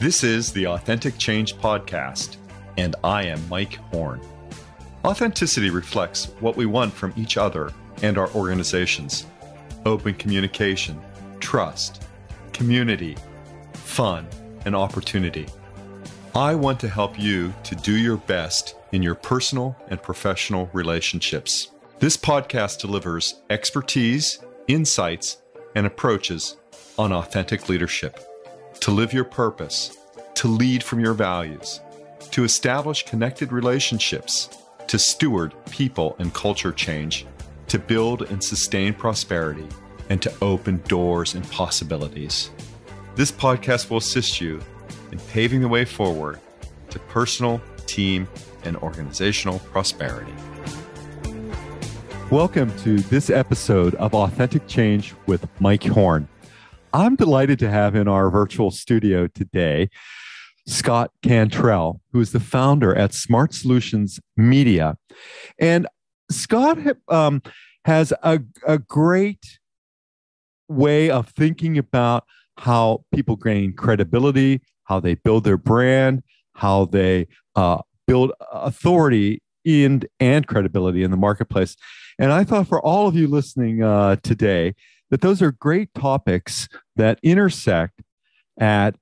This is the Authentic Change Podcast, and I am Mike Horne. Authenticity reflects what we want from each other and our organizations. Open communication, trust, community, fun, and opportunity. I want to help you to do your best in your personal and professional relationships. This podcast delivers expertise, insights, and approaches on authentic leadership. To live your purpose, to lead from your values, to establish connected relationships, to steward people and culture change, to build and sustain prosperity, and to open doors and possibilities. This podcast will assist you in paving the way forward to personal, team, and organizational prosperity. Welcome to this episode of Authentic Change with Mike Horne. I'm delighted to have in our virtual studio today Scott Cantrell, who is the founder at Smart Solutions Media. And Scott has a great way of thinking about how people gain credibility, how they build their brand, how they build authority and credibility in the marketplace. And I thought for all of you listening today, that those are great topics that intersect at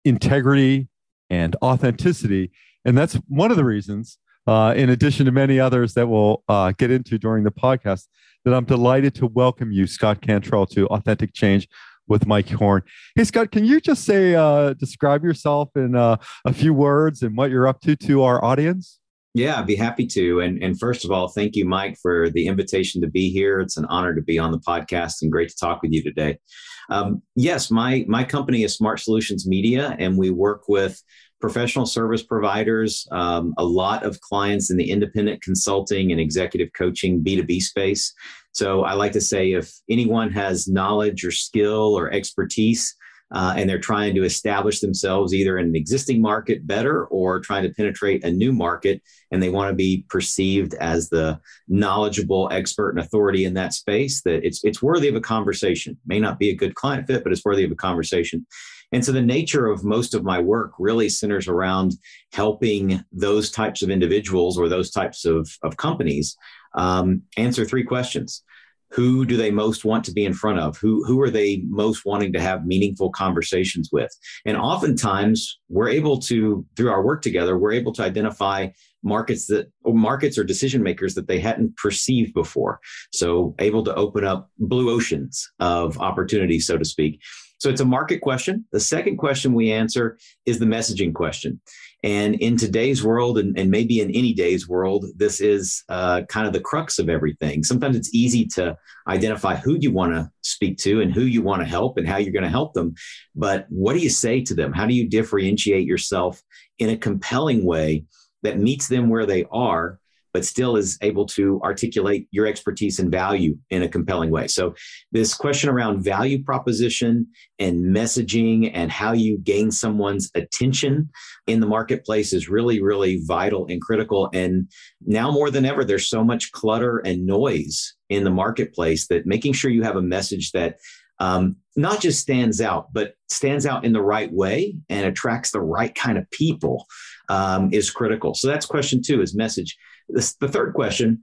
integrity and authenticity. And that's one of the reasons, in addition to many others that we'll get into during the podcast, that I'm delighted to welcome you, Scott Cantrell, to Authentic Change with Mike Horne. Hey, Scott, can you just describe yourself in a few words and what you're up to our audience? Yeah, I'd be happy to. And first of all, thank you, Mike, for the invitation to be here. It's an honor to be on the podcast and great to talk with you today. Yes, my company is Smart Solutions Media, and we work with professional service providers, a lot of clients in the independent consulting and executive coaching B2B space. So I like to say if anyone has knowledge or skill or expertise, and they're trying to establish themselves either in an existing market better or trying to penetrate a new market, and they want to be perceived as the knowledgeable expert and authority in that space, that it's worthy of a conversation. May not be a good client fit, but it's worthy of a conversation. And so the nature of most of my work really centers around helping those types of individuals or those types of companies answer three questions. Who do they most want to be in front of? Who are they most wanting to have meaningful conversations with? And oftentimes we're able to, through our work together, we're able to identify markets or decision makers that they hadn't perceived before. So able to open up blue oceans of opportunity, so to speak. So it's a market question. The second question we answer is the messaging question. And in today's world, and maybe in any day's world, this is kind of the crux of everything. Sometimes it's easy to identify who you want to speak to and who you want to help and how you're going to help them. But what do you say to them? How do you differentiate yourself in a compelling way that meets them where they are, but still is able to articulate your expertise and value in a compelling way? So this question around value proposition and messaging and how you gain someone's attention in the marketplace is really, really vital and critical. And now more than ever, there's so much clutter and noise in the marketplace that making sure you have a message that not just stands out, but stands out in the right way and attracts the right kind of people is critical. So that's question two, is message. The third question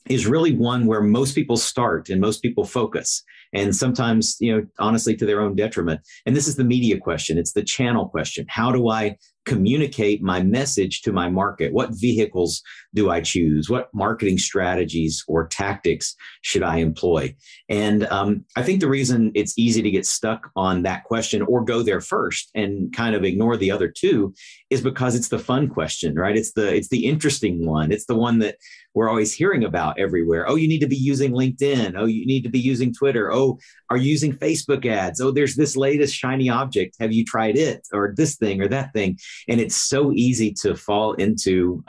is really one where most people start and most people focus, and sometimes, honestly, to their own detriment. And this is the media question. It's the channel question. How do I communicate my message to my market? What vehicles do I choose? What marketing strategies or tactics should I employ? And I think the reason it's easy to get stuck on that question or go there first and kind of ignore the other two is because it's the fun question, right? It's the interesting one. It's the one that we're always hearing about everywhere. Oh, you need to be using LinkedIn. Oh, you need to be using Twitter. Oh, are you using Facebook ads? Oh, there's this latest shiny object. Have you tried it? Or this thing or that thing? And it's so easy to fall into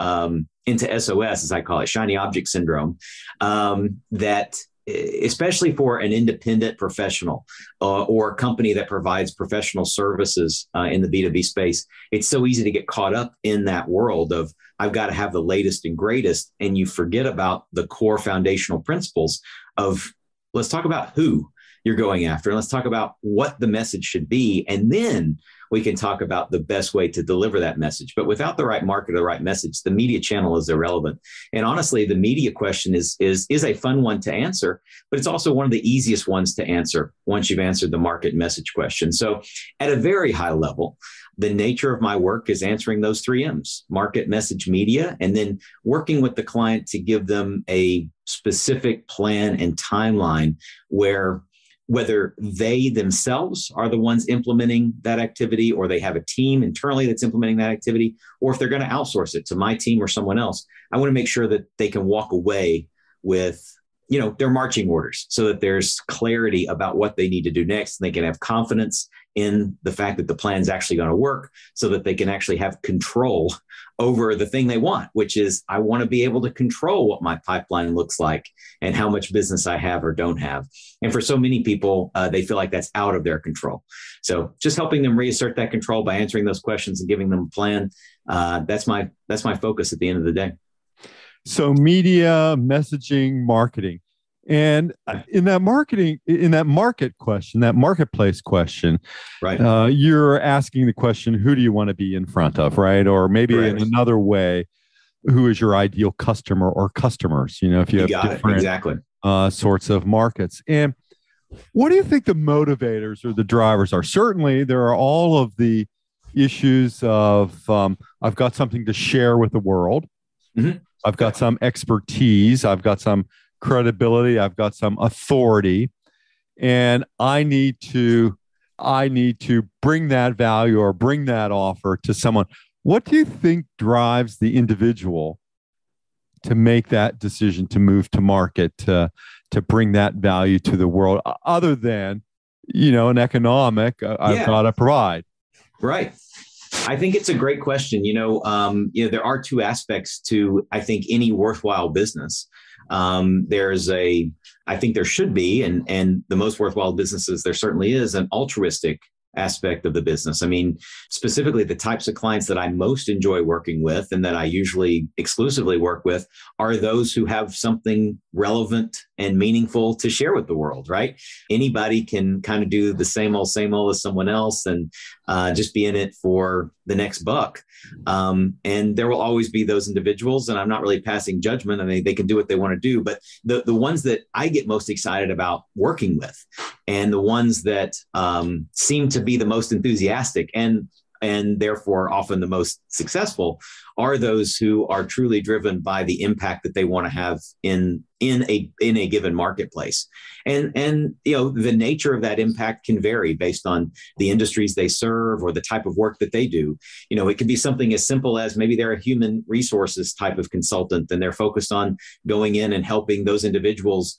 SOS, as I call it, shiny object syndrome, that especially for an independent professional or a company that provides professional services in the B2B space, it's so easy to get caught up in that world of, I've got to have the latest and greatest. And you forget about the core foundational principles of, let's talk about who. you're going after. And let's talk about what the message should be. And then we can talk about the best way to deliver that message. But without the right market or the right message, the media channel is irrelevant. And honestly, the media question is a fun one to answer, but it's also one of the easiest ones to answer once you've answered the market message question. So at a very high level, the nature of my work is answering those three M's: market, message, media, and then working with the client to give them a specific plan and timeline where, whether they themselves are the ones implementing that activity, or they have a team internally that's implementing that activity, or if they're going to outsource it to my team or someone else, I want to make sure that they can walk away with, their marching orders, so that there's clarity about what they need to do next. And they can have confidence in the fact that the plan's actually going to work, so that they can actually have control over the thing they want, which is, I want to be able to control what my pipeline looks like and how much business I have or don't have. And for so many people, they feel like that's out of their control. So just helping them reassert that control by answering those questions and giving them a plan. That's my focus at the end of the day. So media, messaging, marketing. And in that marketplace question, right? You're asking the question, who do you want to be in front of, right? Or maybe Correct. In another way, who is your ideal customer or customers? If you have different exactly. Sorts of markets. And what do you think the motivators or the drivers are? Certainly, there are all of the issues of I've got something to share with the world. Mm-hmm. I've got some expertise. I've got some credibility. I've got some authority, and I need to bring that value or bring that offer to someone. What do you think drives the individual to make that decision to move to market, to bring that value to the world, other than an economic I've got to provide? Right. I think it's a great question. There are two aspects to, I think, any worthwhile business. I think there should be, and the most worthwhile businesses, there certainly is an altruistic aspect of the business. I mean, specifically the types of clients that I most enjoy working with and that I usually exclusively work with are those who have something relevant and meaningful to share with the world, right? Anybody can kind of do the same old as someone else and just be in it for the next buck. And there will always be those individuals, and I'm not really passing judgment. I mean, they can do what they want to do, but the ones that I get most excited about working with, and the ones that seem to be the most enthusiastic and therefore often the most successful, are those who are truly driven by the impact that they want to have in a given marketplace. And the nature of that impact can vary based on the industries they serve or the type of work that they do. It could be something as simple as maybe they're a human resources type of consultant, and they're focused on going in and helping those individuals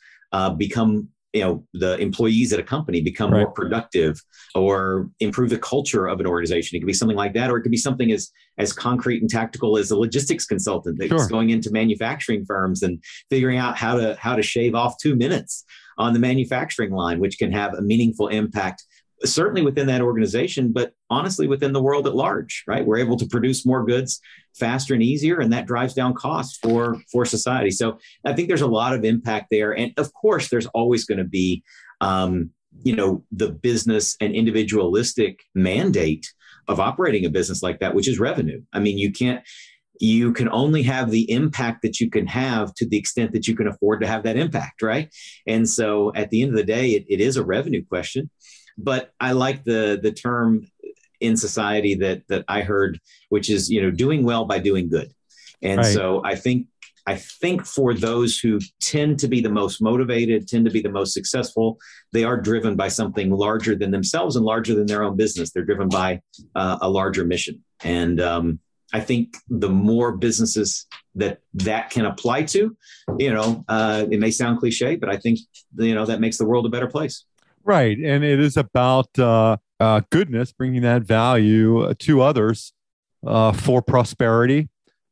become, the employees at a company become more productive or improve the culture of an organization. It could be something like that, or it could be something as concrete and tactical as a logistics consultant that's going into manufacturing firms and figuring out how to shave off 2 minutes on the manufacturing line, which can have a meaningful impact, certainly within that organization, but honestly within the world at large, right? We're able to produce more goods faster and easier, and that drives down costs for society. So I think there's a lot of impact there. And of course, there's always going to be, the business and individualistic mandate of operating a business like that, which is revenue. I mean, you can only have the impact that you can have to the extent that you can afford to have that impact, right? And so at the end of the day, it is a revenue question. But I like the term in society that I heard, which is, doing well by doing good. And so I think for those who tend to be the most motivated, tend to be the most successful, they are driven by something larger than themselves and larger than their own business. They're driven by a larger mission. And I think the more businesses that can apply to, it may sound cliche, but I think, that makes the world a better place. Right. And it is about goodness, bringing that value to others for prosperity,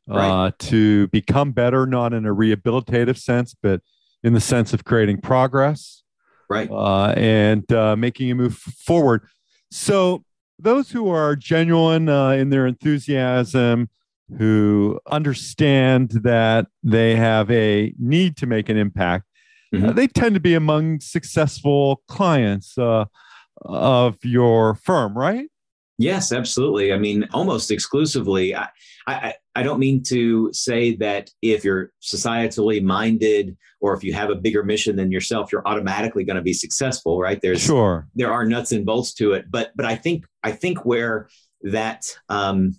to become better, not in a rehabilitative sense, but in the sense of creating progress, and making a move forward. So those who are genuine in their enthusiasm, who understand that they have a need to make an impact, Mhm. they tend to be among successful clients of your firm, right? Yes, absolutely. I mean, almost exclusively. I don't mean to say that if you're societally minded or if you have a bigger mission than yourself, you're automatically going to be successful, right? Sure. There are nuts and bolts to it, but I think where that to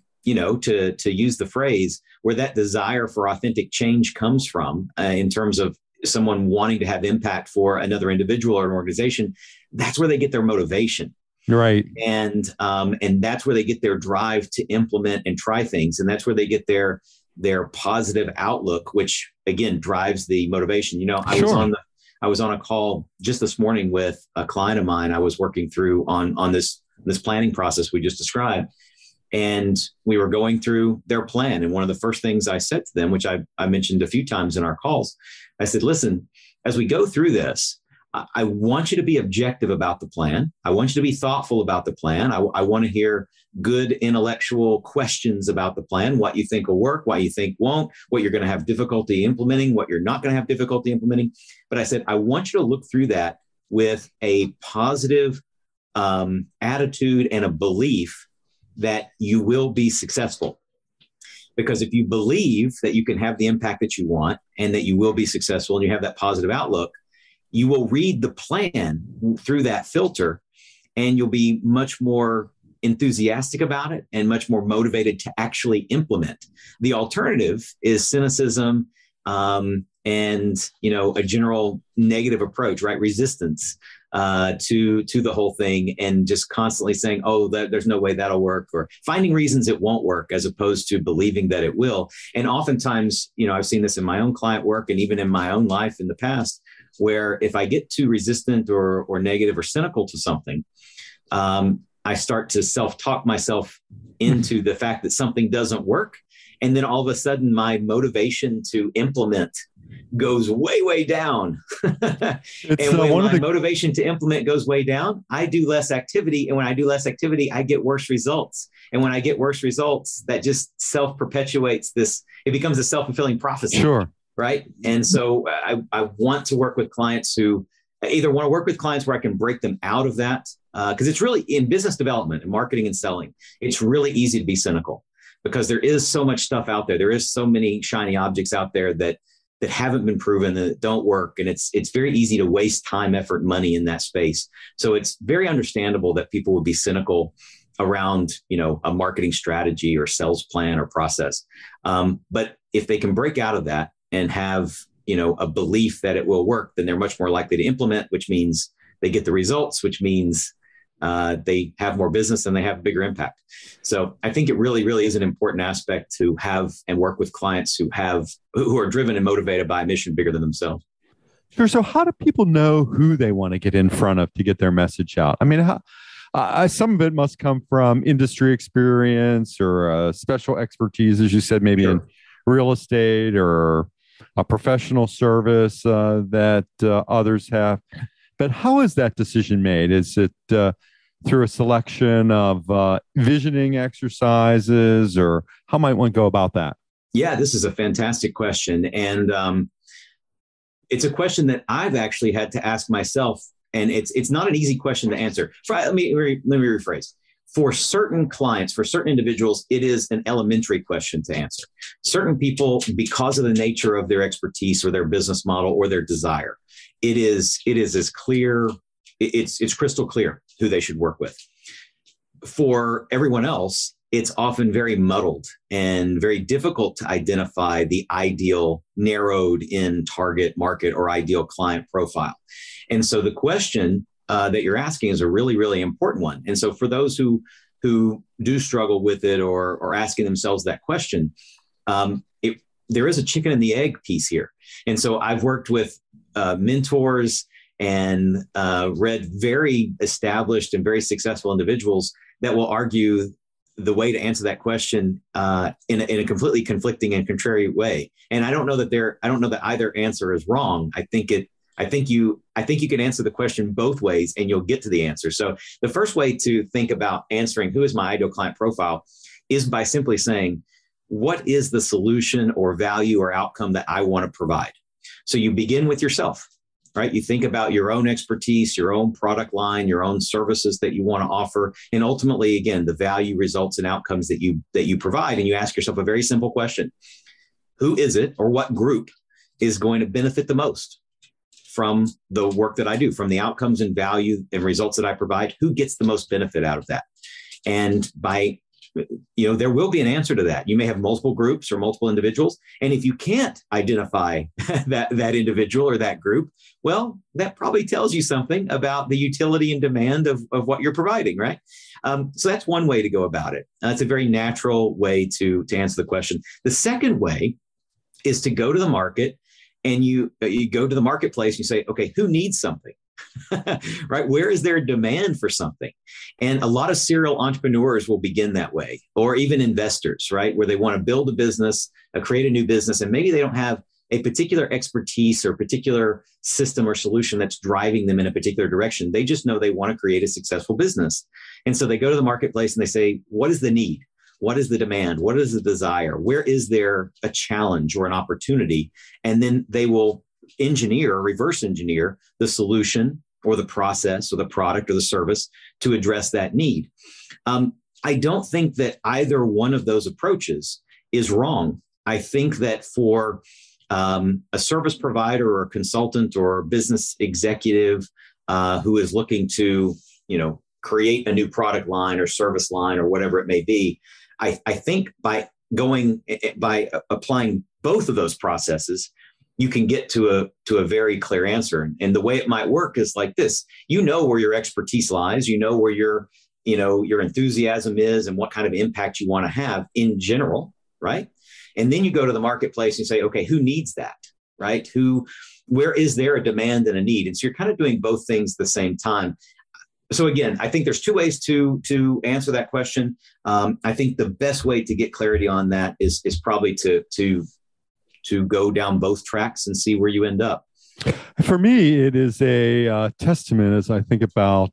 use the phrase, where that desire for authentic change comes from, in terms of someone wanting to have impact for another individual or an organization, that's where they get their motivation. Right. And that's where they get their drive to implement and try things, and that's where they get their positive outlook, which again drives the motivation. Sure. I was on a call just this morning with a client of mine. I was working through on this planning process we just described, and we were going through their plan. And one of the first things I said to them, which I mentioned a few times in our calls, I said, listen, as we go through this, I want you to be objective about the plan. I want you to be thoughtful about the plan. I want to hear good intellectual questions about the plan, what you think will work, what you think won't, what you're going to have difficulty implementing, what you're not going to have difficulty implementing. But I said, I want you to look through that with a positive attitude and a belief that you will be successful. Because if you believe that you can have the impact that you want and that you will be successful and you have that positive outlook, you will read the plan through that filter, and you'll be much more enthusiastic about it and much more motivated to actually implement. The alternative is cynicism, and a general negative approach, right? Resistance to the whole thing, and just constantly saying, "Oh, there's no way that'll work," or finding reasons it won't work, as opposed to believing that it will. And oftentimes, I've seen this in my own client work and even in my own life in the past, where if I get too resistant or negative or cynical to something, I start to self-talk myself into the fact that something doesn't work. And then all of a sudden, my motivation to implement goes way, way down. It's And when one of my the motivation to implement goes way down, I do less activity. And when I do less activity, I get worse results. And when I get worse results, that just self-perpetuates this. It becomes a self-fulfilling prophecy. Sure. Right. And so I want to work with clients who either want to work with clients where I can break them out of that. Because it's really, in business development and marketing and selling, it's really easy to be cynical because there is so much stuff out there. There is so many shiny objects out there that haven't been proven, that don't work. And it's very easy to waste time, effort, money in that space. So it's very understandable that people would be cynical around, a marketing strategy or sales plan or process. But if they can break out of that and have, a belief that it will work, then they're much more likely to implement, which means they get the results, which means they have more business and they have a bigger impact. So I think it really, really is an important aspect to have and work with clients who are driven and motivated by a mission bigger than themselves. Sure. So how do people know who they want to get in front of to get their message out? I mean, some of it must come from industry experience or special expertise, as you said, maybe Sure. in real estate or a professional service that others have. But how is that decision made? Is it through a selection of visioning exercises, or how might one go about that? Yeah, this is a fantastic question. And it's a question that I've actually had to ask myself. And it's not an easy question to answer. Let me rephrase. For certain clients, for certain individuals, it is an elementary question to answer. Certain people, because of the nature of their expertise or their business model or their desire, it is as clear. It's crystal clear who they should work with. For everyone else, it's often very muddled and very difficult to identify the ideal narrowed in target market or ideal client profile. And so the question that you're asking is a really, really important one. And so for those who do struggle with it or are asking themselves that question, there is a chicken and the egg piece here. And so I've worked with mentors and read very established and very successful individuals that will argue the way to answer that question in a completely conflicting and contrary way. And I don't know that either answer is wrong. I think you can answer the question both ways and you'll get to the answer. So the first way to think about answering who is my ideal client profile is by simply saying, what is the solution or value or outcome that I want to provide? So you begin with yourself. right? You think about your own expertise, your own product line, your own services that you want to offer, and ultimately, again, the value, results, and outcomes that you provide. And you ask yourself a very simple question: who is it, or what group is going to benefit the most from the work that I do, from the outcomes and value and results that I provide? Who gets the most benefit out of that? And there will be an answer to that. You may have multiple groups or multiple individuals. And if you can't identify that individual or that group, well, that probably tells you something about the utility and demand of what you're providing, right? So that's one way to go about it. That's a very natural way to answer the question. The second way is to go to the market, and you go to the marketplace and you say, okay, who needs something? Right? Where is there demand for something? And a lot of serial entrepreneurs will begin that way, or even investors, right? Where they want to build a business, create a new business, and maybe they don't have a particular expertise or particular system or solution that's driving them in a particular direction. They just know they want to create a successful business. And so they go to the marketplace and they say, what is the need? What is the demand? What is the desire? Where is there a challenge or an opportunity? And then they will engineer or reverse engineer the solution or the process or the product or the service to address that need. I don't think that either one of those approaches is wrong. I think that for a service provider or a consultant or a business executive who is looking to, create a new product line or service line or whatever it may be, I think by applying both of those processes, you can get to a very clear answer. And the way it might work is like this: where your expertise lies, where your enthusiasm is, and what kind of impact you want to have in general, right? And then you go to the marketplace and say, okay, who needs that, right? Where is there a demand and a need? And so you're kind of doing both things at the same time. So again, I think there's two ways to answer that question. I think the best way to get clarity on that is probably to go down both tracks and see where you end up. For me, it is a testament as I think about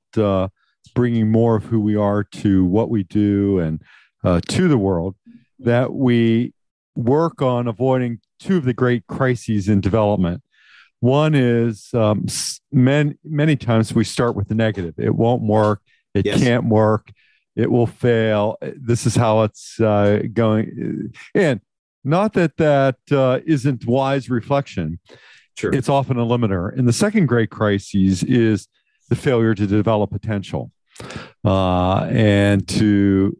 bringing more of who we are to what we do and to the world, that we work on avoiding two of the great crises in development. One is many times we start with the negative. It won't work. It can't work. It will fail. This is how it's going. And not that isn't wise reflection. Sure. It's often a limiter. And the second great crisis is the failure to develop potential and to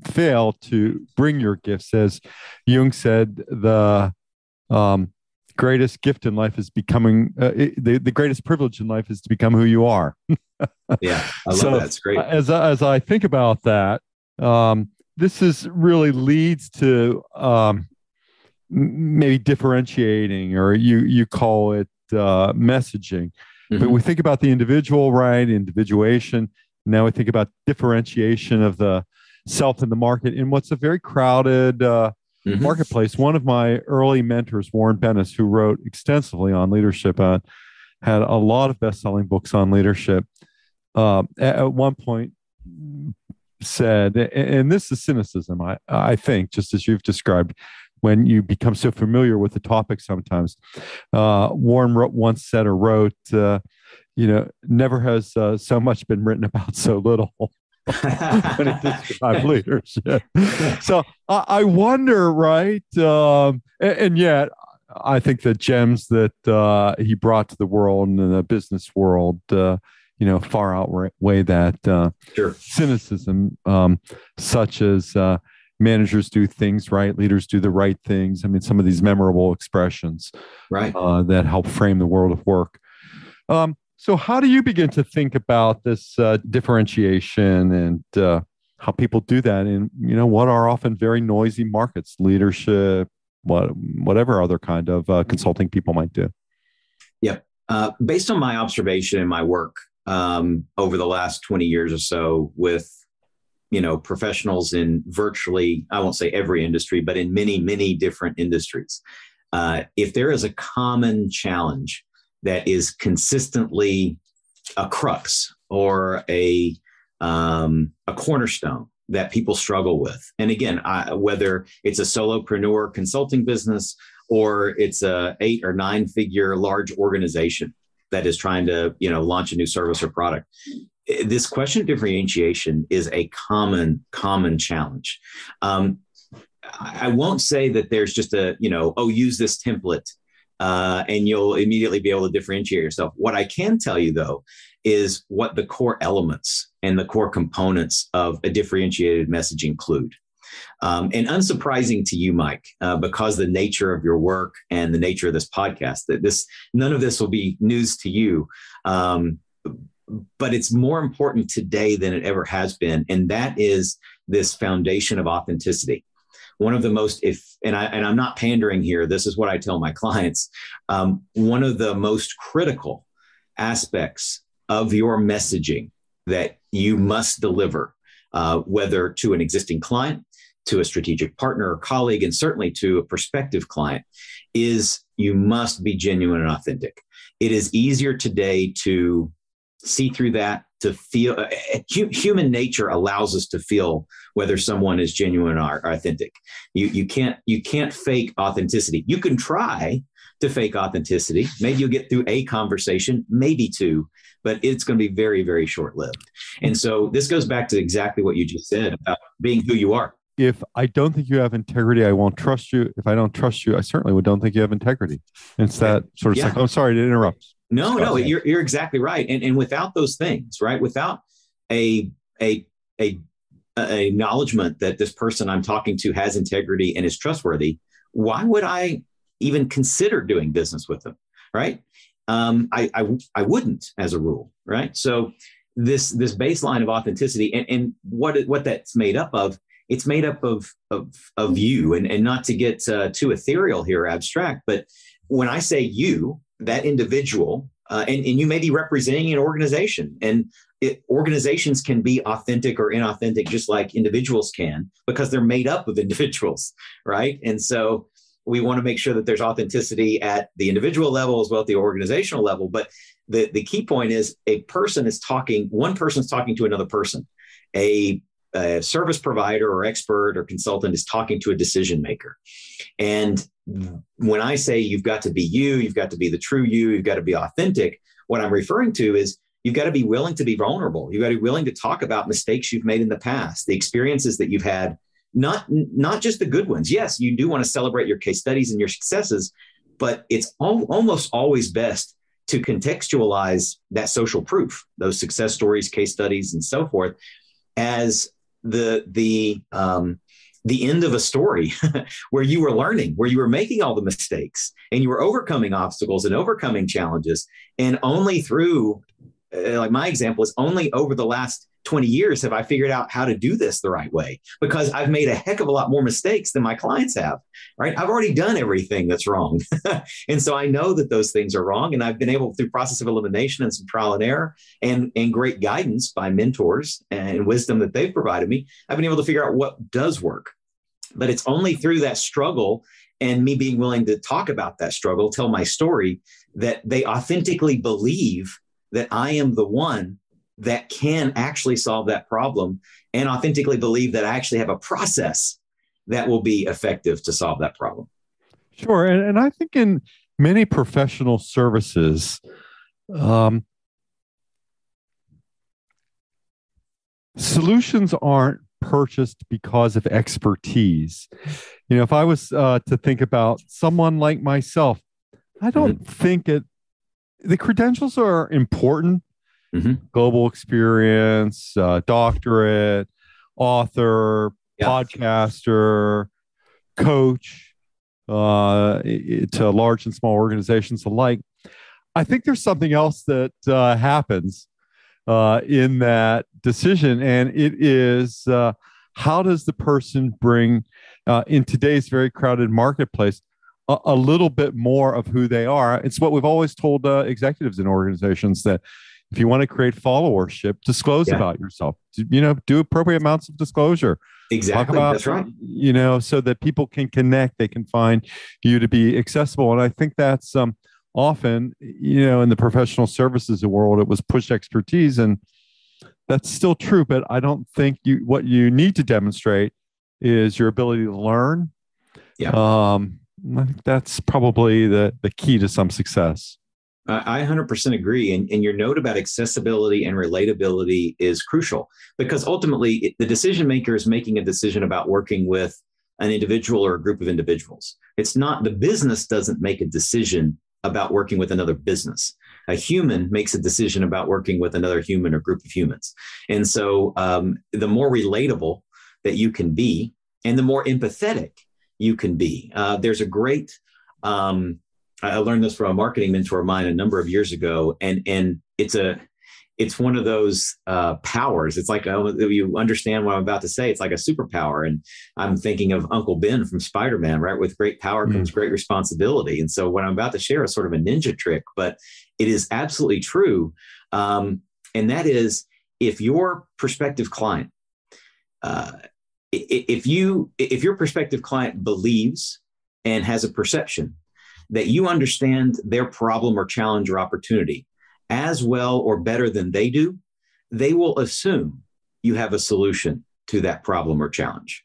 fail to bring your gifts. As Jung said, the greatest gift in life is becoming, the greatest privilege in life is to become who you are. Yeah, I love that. It's great. As I think about that, this really leads to maybe differentiating, or you call it messaging. Mm-hmm. But we think about the individual, right? Individuation. Now we think about differentiation of the self in the market in what's a very crowded marketplace. One of my early mentors, Warren Bennis, who wrote extensively on leadership, had a lot of best-selling books on leadership, at one point said, and this is cynicism, I think, just as you've described, when you become so familiar with the topic sometimes. Warren once said or wrote, never has so much been written about so little. When it describes leadership. So I wonder, right? And yet, I think the gems that he brought to the world and the business world, far outweigh that cynicism, such as managers do things right, leaders do the right things. I mean, some of these memorable expressions, right, that help frame the world of work. So how do you begin to think about this differentiation and how people do that in, what are often very noisy markets, leadership, whatever other kind of consulting people might do? Yeah. Based on my observation and my work over the last 20 years or so with, professionals in virtually, I won't say every industry, but in many, many different industries, if there is a common challenge that is consistently a crux or a cornerstone that people struggle with. And again, whether it's a solopreneur consulting business or it's a 8 or 9 figure large organization, that is trying to, launch a new service or product. This question of differentiation is a common challenge. I won't say that there's just use this template and you'll immediately be able to differentiate yourself. What I can tell you, though, is what the core elements and the core components of a differentiated message include. And unsurprising to you, Mike, because the nature of your work and the nature of this podcast, none of this will be news to you. But it's more important today than it ever has been. And that is this foundation of authenticity. One of the most, and I'm not pandering here, this is what I tell my clients, one of the most critical aspects of your messaging that you must deliver, whether to an existing client, to a strategic partner or colleague, and certainly to a prospective client, is you must be genuine and authentic. It is easier today to see through that, to feel. Human nature allows us to feel whether someone is genuine or authentic. You can't fake authenticity. You can try to fake authenticity. Maybe you'll get through a conversation, maybe two, but it's going to be very, very short-lived. And so this goes back to exactly what you just said about being who you are. If I don't think you have integrity, I won't trust you. If I don't trust you, I certainly don't think you have integrity. It's that sort of I'm sorry to interrupt. No, you're exactly right. And without those things, right? Without a acknowledgement that this person I'm talking to has integrity and is trustworthy, why would I even consider doing business with them, right? I wouldn't, as a rule, right? So this baseline of authenticity and what that's made up of, it's made up of you, and not to get too ethereal here, abstract, but when I say you, that individual, and you may be representing an organization, and organizations can be authentic or inauthentic, just like individuals can, because they're made up of individuals, right? And so we want to make sure that there's authenticity at the individual level as well as the organizational level. But the key point is one person's talking to another person. A service provider or expert or consultant is talking to a decision maker. And when I say you've got to be you, you've got to be the true you, you've got to be authentic, what I'm referring to is you've got to be willing to be vulnerable. You've got to be willing to talk about mistakes you've made in the past, the experiences that you've had, not just the good ones. Yes, you do want to celebrate your case studies and your successes, but it's almost always best to contextualize that social proof, those success stories, case studies, and so forth, as the end of a story where you were learning, where you were making all the mistakes and you were overcoming obstacles and overcoming challenges. And only through, like my example is, only over the last 20 years have I figured out how to do this the right way, because I've made a heck of a lot more mistakes than my clients have, right? I've already done everything that's wrong. And so I know that those things are wrong. And I've been able, through process of elimination and some trial and error and great guidance by mentors and wisdom that they've provided me, I've been able to figure out what does work. But it's only through that struggle and me being willing to talk about that struggle, tell my story, that they authentically believe that I am the one that can actually solve that problem, and authentically believe that I actually have a process that will be effective to solve that problem. Sure. And I think in many professional services, solutions aren't purchased because of expertise. If I was to think about someone like myself, I don't think the credentials are important. Global experience, doctorate, author, podcaster, coach, to large and small organizations alike. I think there's something else that happens in that decision, and it is how does the person bring, in today's very crowded marketplace, a little bit more of who they are. It's what we've always told executives in organizations, that if you want to create followership, disclose about yourself. Do appropriate amounts of disclosure. Exactly. That's right. So that people can connect, they can find you to be accessible. And I think that's often, in the professional services world, it was push expertise, and that's still true. But I don't think what you need to demonstrate is your ability to learn. I think that's probably the key to some success. I 100% agree. And your note about accessibility and relatability is crucial because ultimately the decision maker is making a decision about working with an individual or a group of individuals. It's not, the business doesn't make a decision about working with another business. A human makes a decision about working with another human or group of humans. And so the more relatable that you can be and the more empathetic you can be. There's a great, I learned this from a marketing mentor of mine a number of years ago, and it's one of those powers. It's like, you understand what I'm about to say. It's like a superpower. And I'm thinking of Uncle Ben from Spider-Man, right? With great power comes great responsibility. And so what I'm about to share is sort of a ninja trick, but it is absolutely true. And that is, if your prospective client, if your prospective client believes and has a perception that you understand their problem or challenge or opportunity as well or better than they do, they will assume you have a solution to that problem or challenge.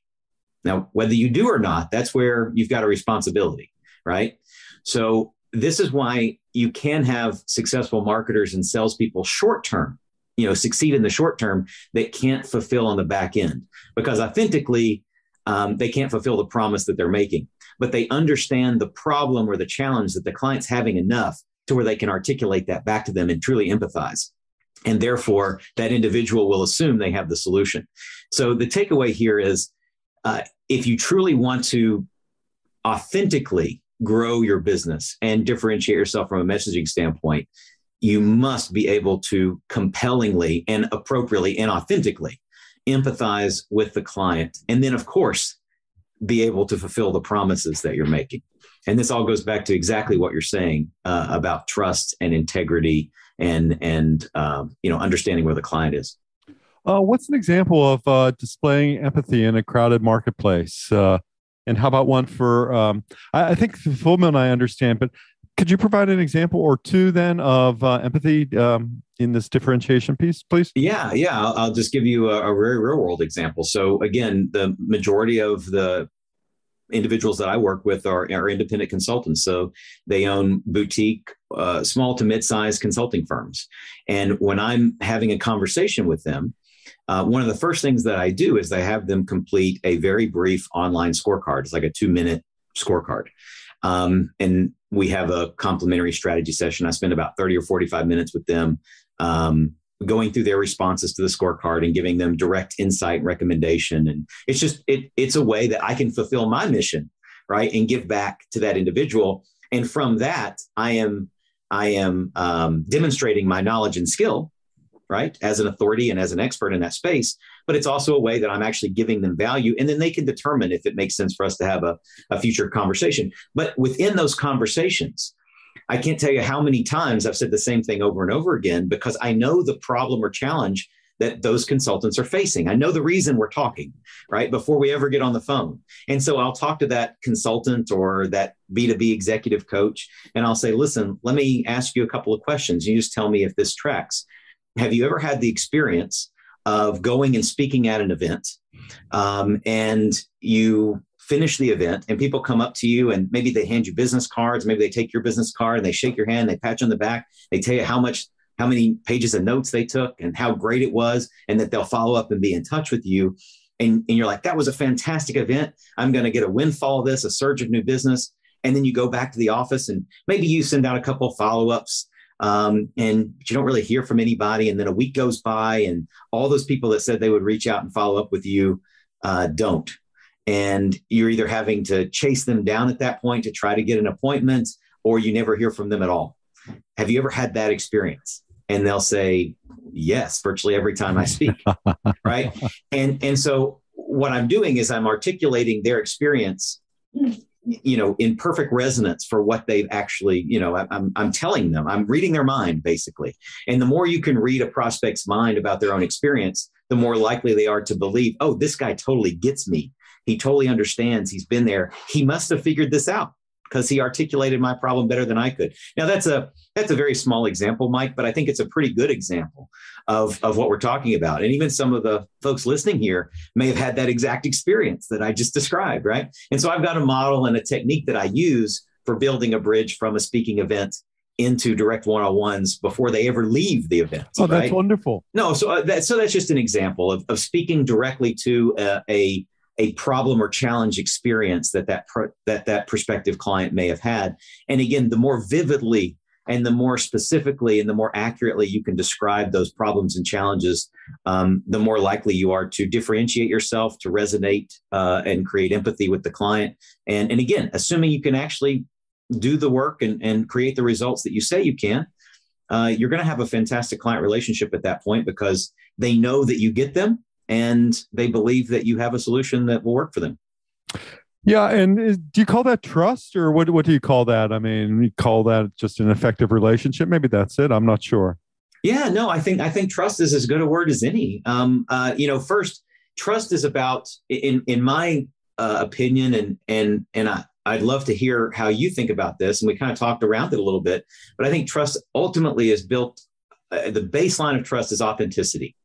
Now, whether you do or not, that's where you've got a responsibility, right? So this is why you can have successful marketers and salespeople short-term, succeed in the short term that can't fulfill on the back end, because authentically, they can't fulfill the promise that they're making, but they understand the problem or the challenge that the client's having enough to where they can articulate that back to them and truly empathize. And therefore, that individual will assume they have the solution. So the takeaway here is, if you truly want to authentically grow your business and differentiate yourself from a messaging standpoint, you must be able to compellingly and appropriately and authentically empathize with the client. And then, of course, be able to fulfill the promises that you're making. And this all goes back to exactly what you're saying about trust and integrity and understanding where the client is. What's an example of displaying empathy in a crowded marketplace? And how about one for, I think fulfillment I understand, but could you provide an example or two then of empathy in this differentiation piece, please? Yeah. I'll just give you a very real world example. So again, the majority of the individuals that I work with are independent consultants. So they own boutique, small to mid-sized consulting firms. And when I'm having a conversation with them, one of the first things that I do is I have them complete a very brief online scorecard. It's like a 2-minute scorecard. And we have a complimentary strategy session. I spend about 30 or 45 minutes with them, going through their responses to the scorecard and giving them direct insight and recommendation. And it's just, it's a way that I can fulfill my mission, right? And give back to that individual. And from that, I am demonstrating my knowledge and skill, right? As an authority and as an expert in that space, but it's also a way that I'm actually giving them value. And then they can determine if it makes sense for us to have a future conversation. But within those conversations, I can't tell you how many times I've said the same thing over and over again, because I know the problem or challenge that those consultants are facing. I know the reason we're talking, right? Before we ever get on the phone. And so I'll talk to that consultant or that B2B executive coach, and I'll say, listen, let me ask you a couple of questions. You just tell me if this tracks. Have you ever had the experience of going and speaking at an event, and you finish the event and people come up to you and maybe they hand you business cards, maybe they take your business card and they shake your hand, they pat you on the back, they tell you how many pages of notes they took and how great it was, and that they'll follow up and be in touch with you. And you're like, that was a fantastic event. I'm going to get a windfall of this, a surge of new business. And then you go back to the office and maybe you send out a couple of follow-ups, but you don't really hear from anybody. And then a week goes by and all those people that said they would reach out and follow up with you don't. And you're either having to chase them down at that point to try to get an appointment, or you never hear from them at all. Have you ever had that experience? And they'll say, yes, virtually every time I speak, right? And so what I'm doing is I'm articulating their experience, in perfect resonance for what they've actually, I'm telling them, I'm reading their mind, basically. And the more you can read a prospect's mind about their own experience, the more likely they are to believe, oh, this guy totally gets me. He totally understands. He's been there. He must have figured this out because he articulated my problem better than I could. Now, that's a very small example, Mike, but I think it's a pretty good example of what we're talking about. And even some of the folks listening here may have had that exact experience that I just described, right? And so I've got a model and a technique that I use for building a bridge from a speaking event into direct one-on-ones before they ever leave the event. Oh, that's wonderful. No, so that's just an example of speaking directly to a problem or challenge experience that prospective client may have had. And again, the more vividly and the more specifically and the more accurately you can describe those problems and challenges, the more likely you are to differentiate yourself, to resonate and create empathy with the client. And again, assuming you can actually do the work and create the results that you say you can, you're going to have a fantastic client relationship at that point because they know that you get them and they believe that you have a solution that will work for them. Yeah. And do you call that trust, or what do you call that? I mean, you call that just an effective relationship? Maybe that's it. I'm not sure. Yeah, no, I think trust is as good a word as any. First, trust is about, in my opinion, and I'd love to hear how you think about this. And we kind of talked around it a little bit, but I think trust ultimately is built. The baseline of trust is authenticity.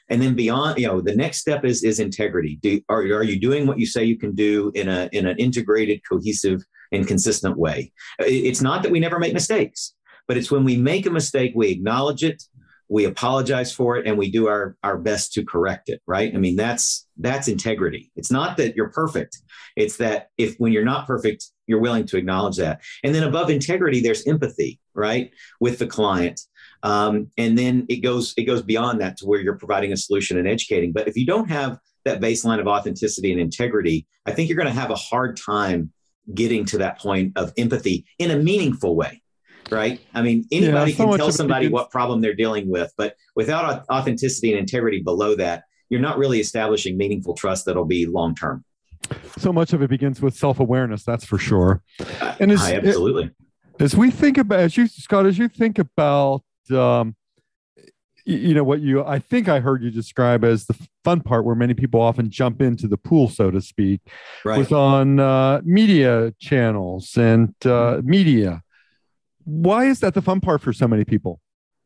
And then beyond, the next step is integrity. Are you doing what you say you can do in an integrated, cohesive, and consistent way? It's not that we never make mistakes, but it's when we make a mistake, we acknowledge it, we apologize for it, and we do our best to correct it, right? I mean, that's integrity. It's not that you're perfect. It's that when you're not perfect, you're willing to acknowledge that. And then above integrity, there's empathy, right, with the client. And then it goes beyond that to where you're providing a solution and educating. But if you don't have that baseline of authenticity and integrity, I think you're going to have a hard time getting to that point of empathy in a meaningful way, right? I mean, anybody can tell somebody what problem they're dealing with, but without authenticity and integrity below that, you're not really establishing meaningful trust that'll be long-term. So much of it begins with self-awareness, that's for sure. And absolutely. As we think about, Scott, as you think about, what I think I heard you describe as the fun part where many people often jump into the pool, so to speak, right, was on media channels and media. Why is that the fun part for so many people?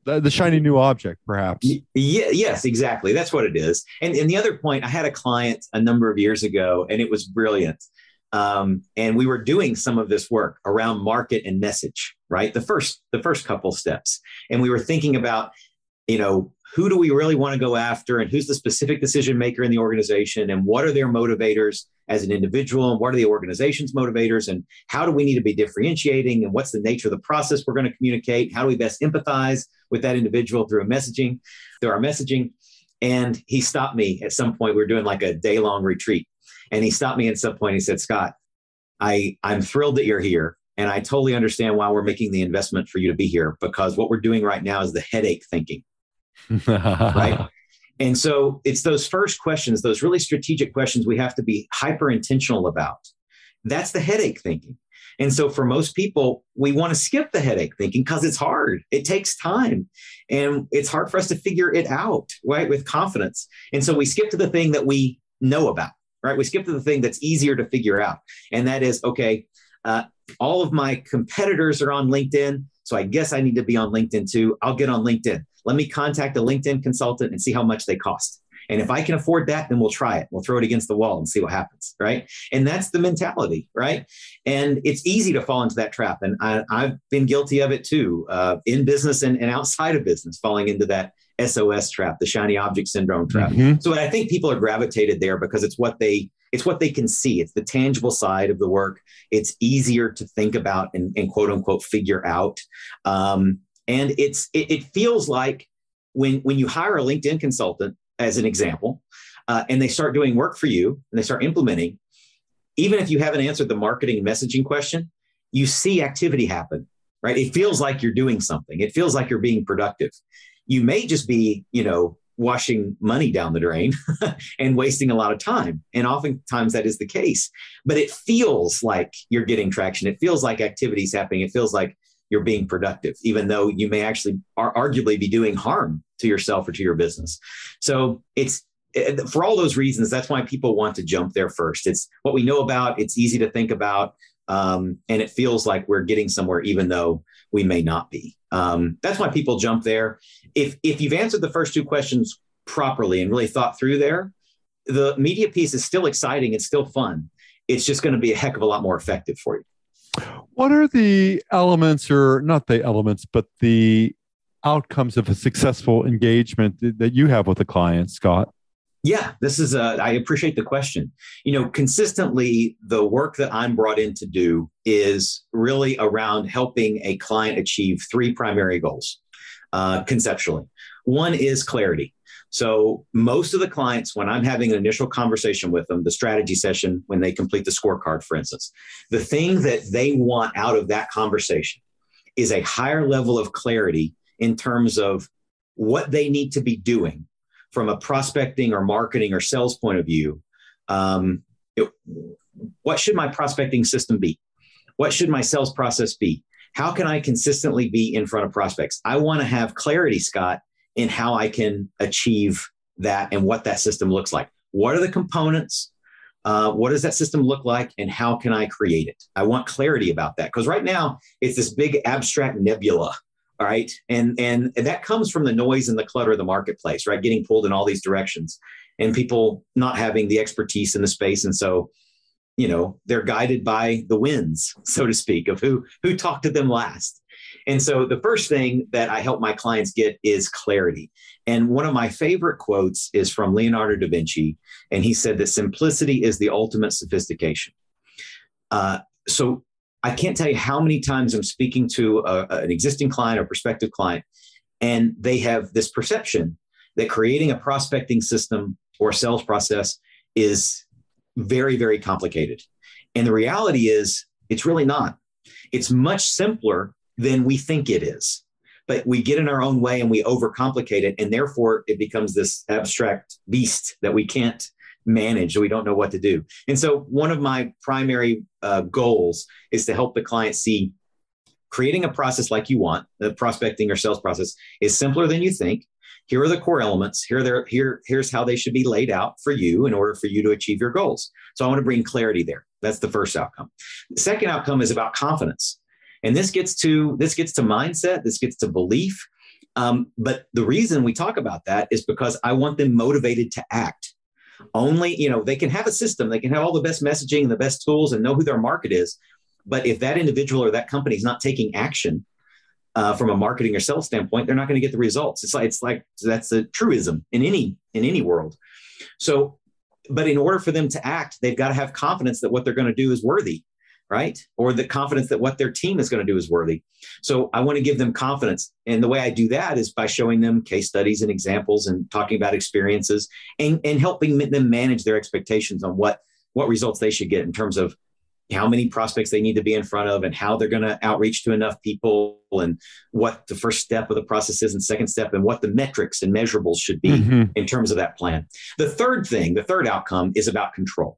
The shiny new object, perhaps. Yes, exactly. That's what it is. And the other point, I had a client a number of years ago, and it was brilliant. And we were doing some of this work around market and message, right? The first couple steps. And we were thinking about, who do we really want to go after, and who's the specific decision maker in the organization, and what are their motivators as an individual, and what are the organization's motivators, and how do we need to be differentiating, and what's the nature of the process we're going to communicate? How do we best empathize with that individual through our messaging? And he stopped me at some point. We were doing like a day-long retreat. And he stopped me at some point. He said, Scott, I'm thrilled that you're here. And I totally understand why we're making the investment for you to be here, because what we're doing right now is the headache thinking. Right. And so it's those first questions, those really strategic questions we have to be hyper intentional about. That's the headache thinking. And so for most people, we want to skip the headache thinking because it's hard. It takes time. And it's hard for us to figure it out, right, with confidence. And so we skip to the thing that we know about. Right? We skip to the thing that's easier to figure out. And that is, okay, all of my competitors are on LinkedIn. So I guess I need to be on LinkedIn too. I'll get on LinkedIn. Let me contact a LinkedIn consultant and see how much they cost. And if I can afford that, then we'll try it. We'll throw it against the wall and see what happens. Right. And that's the mentality. Right. And it's easy to fall into that trap. And I've been guilty of it too, in business and outside of business, falling into that SOS trap, the shiny object syndrome trap. Mm-hmm. So I think people are gravitated there because it's what they can see. It's the tangible side of the work. It's easier to think about and quote unquote figure out. And it feels like when you hire a LinkedIn consultant, as an example, and they start doing work for you and they start implementing, even if you haven't answered the marketing and messaging question, you see activity happen, right? It feels like you're doing something. It feels like you're being productive. You may just be, washing money down the drain and wasting a lot of time. And oftentimes that is the case, but it feels like you're getting traction. It feels like activity is happening. It feels like you're being productive, even though you may actually arguably be doing harm to yourself or to your business. So it's for all those reasons, that's why people want to jump there first. It's what we know about. It's easy to think about. And it feels like we're getting somewhere, even though we may not be. That's why people jump there. If you've answered the first two questions properly and really thought through there, the media piece is still exciting. It's still fun. It's just going to be a heck of a lot more effective for you. What are the elements, or not the elements, but the outcomes of a successful engagement that you have with a client, Scott? Yeah, I appreciate the question. Consistently, the work that I'm brought in to do is really around helping a client achieve three primary goals conceptually. One is clarity. So most of the clients, when I'm having an initial conversation with them, the strategy session, when they complete the scorecard, for instance, the thing that they want out of that conversation is a higher level of clarity in terms of what they need to be doing from a prospecting or marketing or sales point of view. What should my prospecting system be? What should my sales process be? How can I consistently be in front of prospects? I want to have clarity, Scott, in how I can achieve that and what that system looks like. What are the components? What does that system look like, and how can I create it? I want clarity about that, because right now it's this big abstract nebula. All right. And that comes from the noise and the clutter of the marketplace, right? Getting pulled in all these directions and people not having the expertise in the space. And so, they're guided by the winds, so to speak, of who talked to them last. And so the first thing that I help my clients get is clarity. And one of my favorite quotes is from Leonardo da Vinci. And he said that simplicity is the ultimate sophistication. So I can't tell you how many times I'm speaking to an existing client or prospective client, and they have this perception that creating a prospecting system or sales process is very, very complicated. And the reality is it's really not. It's much simpler than we think it is. But we get in our own way and we overcomplicate it. And therefore, it becomes this abstract beast that we can't manage. We don't know what to do. And so one of my primary goals is to help the client see creating a process like you want, the prospecting or sales process, is simpler than you think. Here are the core elements. Here's how they should be laid out for you in order for you to achieve your goals. So I want to bring clarity there. That's the first outcome. The second outcome is about confidence. And this gets to mindset, this gets to belief. But the reason we talk about that is because I want them motivated to act. Only, they can have a system, they can have all the best messaging and the best tools and know who their market is. But if that individual or that company is not taking action from a marketing or sales standpoint, they're not going to get the results. It's like that's a truism in any world. So, but in order for them to act, they've got to have confidence that what they're going to do is worthy, right? Or the confidence that what their team is going to do is worthy. So I want to give them confidence. And the way I do that is by showing them case studies and examples and talking about experiences and helping them manage their expectations on what results they should get in terms of how many prospects they need to be in front of and how they're going to outreach to enough people and what the first step of the process is and second step and what the metrics and measurables should be in terms of that plan. The third outcome is about control.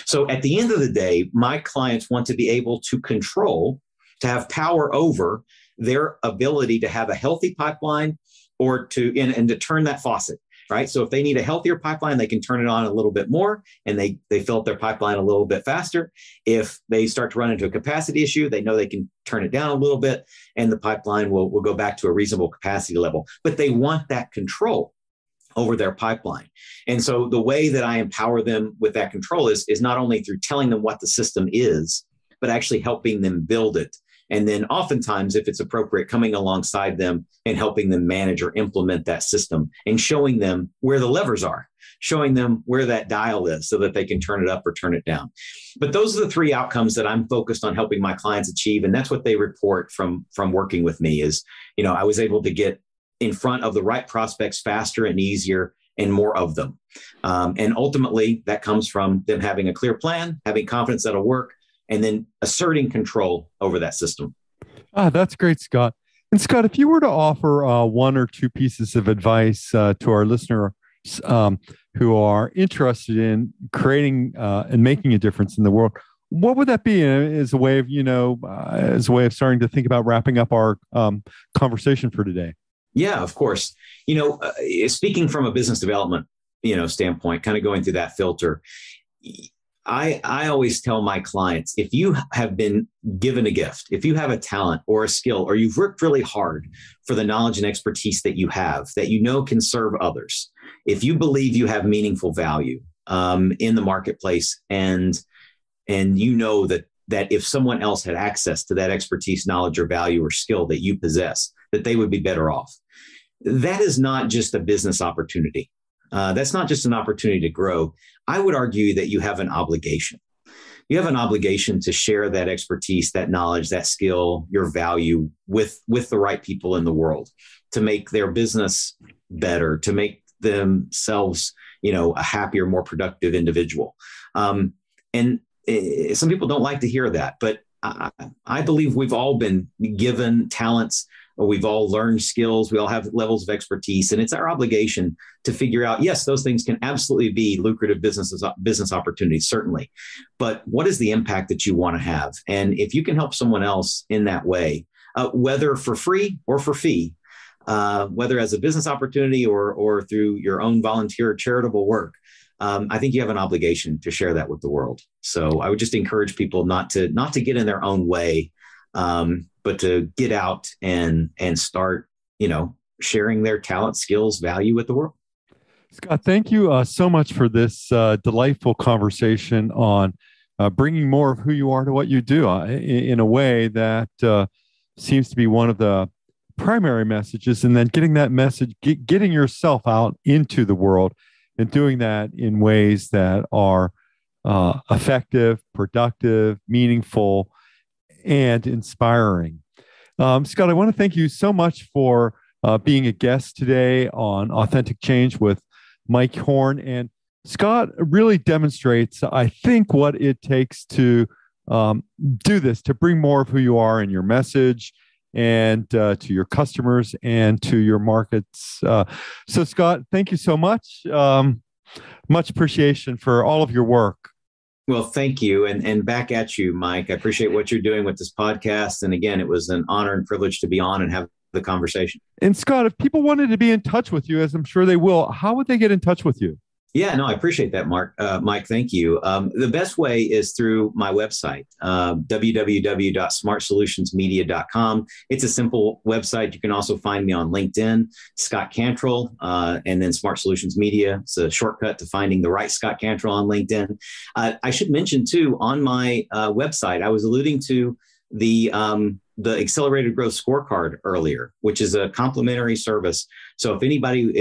So at the end of the day, my clients want to be able to control, to have power over their ability to have a healthy pipeline or to turn that faucet, right? So if they need a healthier pipeline, they can turn it on a little bit more and they fill up their pipeline a little bit faster. If they start to run into a capacity issue, they know they can turn it down a little bit and the pipeline will go back to a reasonable capacity level. But they want that control over their pipeline. And so the way that I empower them with that control is not only through telling them what the system is, but actually helping them build it. And then oftentimes, if it's appropriate, coming alongside them and helping them manage or implement that system and showing them where the levers are, showing them where that dial is so that they can turn it up or turn it down. But those are the three outcomes that I'm focused on helping my clients achieve. And that's what they report from working with me is, I was able to get in front of the right prospects faster and easier and more of them. And ultimately, that comes from them having a clear plan, having confidence that'll work, and then asserting control over that system. That's great, Scott. And Scott, if you were to offer one or two pieces of advice to our listeners who are interested in creating and making a difference in the world, what would that be as a way of starting to think about wrapping up our conversation for today? Yeah, of course. Speaking from a business development, standpoint, kind of going through that filter, I always tell my clients, if you have been given a gift, if you have a talent or a skill, or you've worked really hard for the knowledge and expertise that you have, that can serve others, if you believe you have meaningful value in the marketplace and that that if someone else had access to that expertise, knowledge, or value or skill that you possess, that they would be better off. That is not just a business opportunity. That's not just an opportunity to grow. I would argue that you have an obligation. You have an obligation to share that expertise, that knowledge, that skill, your value with the right people in the world to make their business better, to make themselves, a happier, more productive individual. And some people don't like to hear that, but I believe we've all been given talents. We've all learned skills. We all have levels of expertise, and it's our obligation to figure out, yes, those things can absolutely be lucrative business opportunities, certainly. But what is the impact that you want to have? And if you can help someone else in that way, whether for free or for fee, whether as a business opportunity or through your own volunteer charitable work, I think you have an obligation to share that with the world. So I would just encourage people not to get in their own way, but to get out and start, sharing their talent, skills, value with the world. Scott, thank you so much for this delightful conversation on bringing more of who you are to what you do in a way that seems to be one of the primary messages, and then getting that message, getting yourself out into the world and doing that in ways that are effective, productive, meaningful, and inspiring. Scott, I want to thank you so much for being a guest today on Authentic Change with Mike Horne. And Scott really demonstrates, I think, what it takes to do this, to bring more of who you are in your message and to your customers and to your markets. So, Scott, thank you so much. Much appreciation for all of your work. Well, thank you. And back at you, Mike. I appreciate what you're doing with this podcast. And again, it was an honor and privilege to be on and have the conversation. And Scott, if people wanted to be in touch with you, as I'm sure they will, how would they get in touch with you? Yeah, no, I appreciate that, Mike. Thank you. The best way is through my website, www.smartsolutionsmedia.com. It's a simple website. You can also find me on LinkedIn, Scott Cantrell, and then Smart Solutions Media. It's a shortcut to finding the right Scott Cantrell on LinkedIn. I should mention too, on my website, I was alluding to the Accelerated Growth Scorecard earlier, which is a complimentary service. So if anybody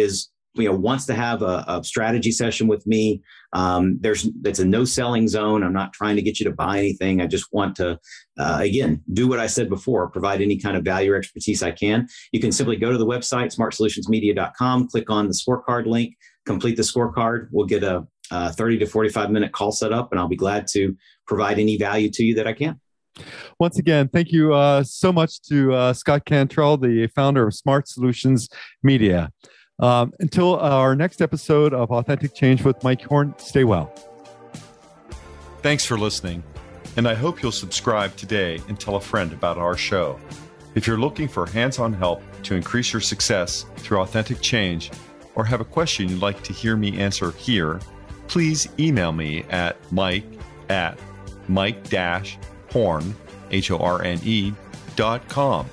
wants to have a strategy session with me, it's a no selling zone. I'm not trying to get you to buy anything. I just want to, again, do what I said before, provide any kind of value or expertise I can. You can simply go to the website, smartsolutionsmedia.com, click on the scorecard link, complete the scorecard. We'll get a 30 to 45 minute call set up, and I'll be glad to provide any value to you that I can. Once again, thank you so much to Scott Cantrell, the founder of Smart Solutions Media. Until our next episode of Authentic Change with Mike Horne, stay well. Thanks for listening, and I hope you'll subscribe today and tell a friend about our show. If you're looking for hands-on help to increase your success through authentic change, or have a question you'd like to hear me answer here, please email me at mike@mike-horne.com.